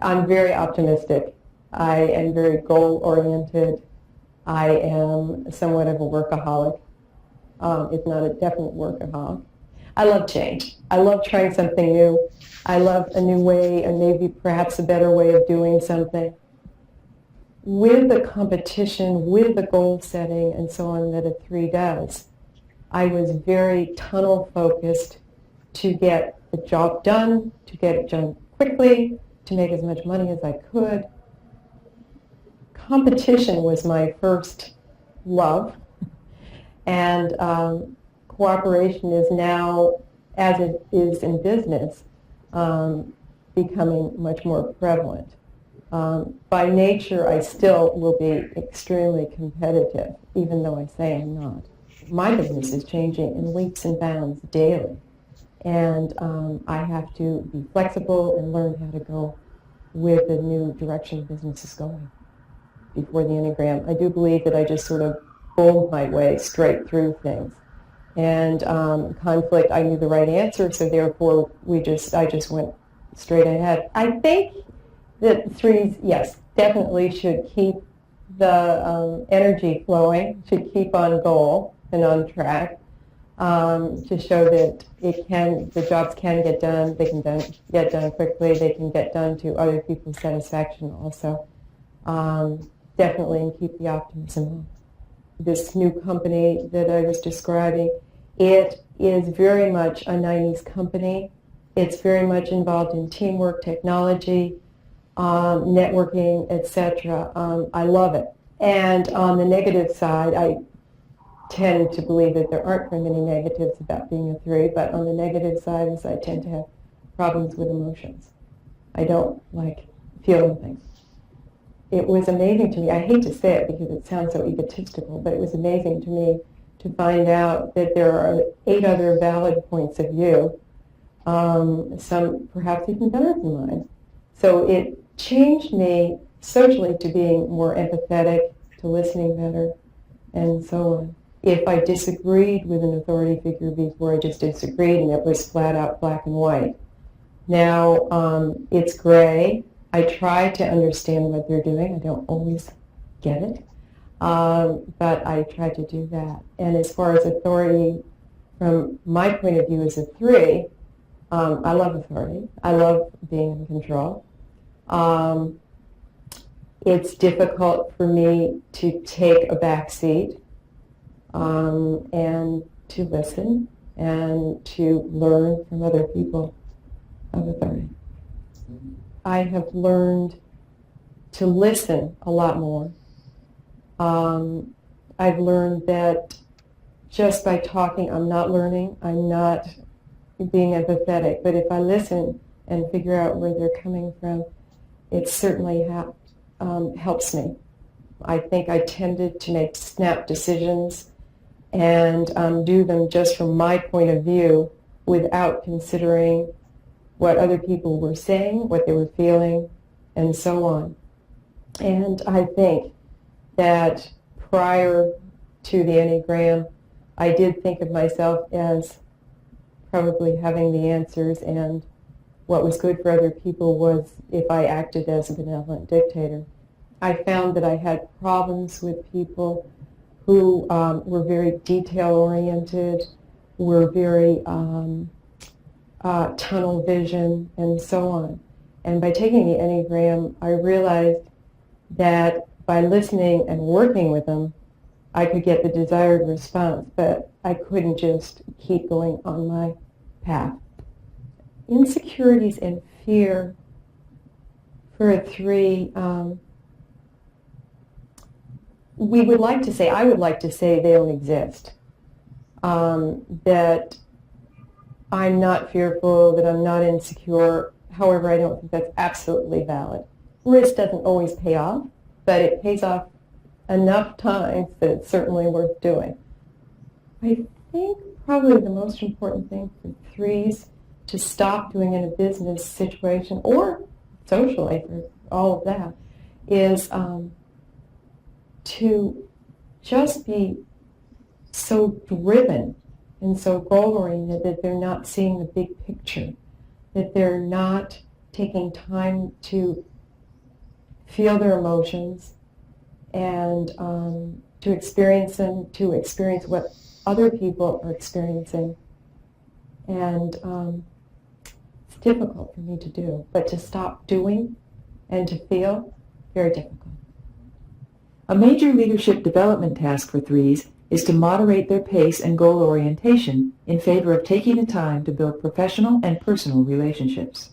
I'm very optimistic. I am very goal-oriented. I am somewhat of a workaholic, if not a definite workaholic. I love change. I love trying something new. I love a new way, and maybe perhaps a better way of doing something. With the competition, with the goal setting, and so on that a 3 does, I was very tunnel focused to get the job done, to get it done quickly, to make as much money as I could. Competition was my first love, and cooperation is now, as it is in business, becoming much more prevalent. By nature, I still will be extremely competitive, even though I say I'm not. My business is changing in leaps and bounds daily, and I have to be flexible and learn how to go with the new direction business is going. Before the Enneagram, I do believe that I just sort of bowled my way straight through things. And conflict, I knew the right answer, so therefore I just went straight ahead. I think that 3s, yes, definitely should keep the energy flowing, should keep on goal and on track, to show that the jobs can get done, they can get done quickly, they can get done to other people's satisfaction also. Definitely, and keep the optimism. This new company that I was describing, it is very much a 90s company. It's very much involved in teamwork, technology, networking, etc. I love it. And on the negative side, I tend to believe that there aren't very many negatives about being a 3, but on the negative side is I tend to have problems with emotions. I don't like feeling things. It was amazing to me, I hate to say it because it sounds so egotistical, but it was amazing to me to find out that there are 8 other valid points of view, some perhaps even better than mine. So it changed me socially to being more empathetic, to listening better, and so on. If I disagreed with an authority figure before, I just disagreed and it was flat out black and white. Now it's gray. I try to understand what they're doing. I don't always get it, but I try to do that. And as far as authority, from my point of view as a 3, I love authority. I love being in control. It's difficult for me to take a back seat and to listen and to learn from other people of authority. I have learned to listen a lot more. I've learned that just by talking, I'm not learning, I'm not being empathetic, but if I listen and figure out where they're coming from, it certainly helps me. I think I tended to make snap decisions and do them just from my point of view without considering what other people were saying, what they were feeling, and so on. And I think that prior to the Enneagram, I did think of myself as probably having the answers, and what was good for other people was if I acted as a benevolent dictator. I found that I had problems with people who were very detail-oriented, were very tunnel vision, and so on. And by taking the Enneagram, I realized that by listening and working with them, I could get the desired response, but I couldn't just keep going on my path. Insecurities and fear for a 3, we would like to say, I would like to say they don't exist. That I'm not fearful, that I'm not insecure. However, I don't think that's absolutely valid. Risk doesn't always pay off, but it pays off enough times that it's certainly worth doing. I think probably the most important thing for 3s to stop doing in a business situation or socially, for all of that, is to just be so driven and so goal-oriented that they're not seeing the big picture, that they're not taking time to feel their emotions and to experience them, to experience what other people are experiencing. And it's difficult for me to do, but to stop doing and to feel, very difficult. A major leadership development task for threes is to moderate their pace and goal orientation in favor of taking the time to build professional and personal relationships.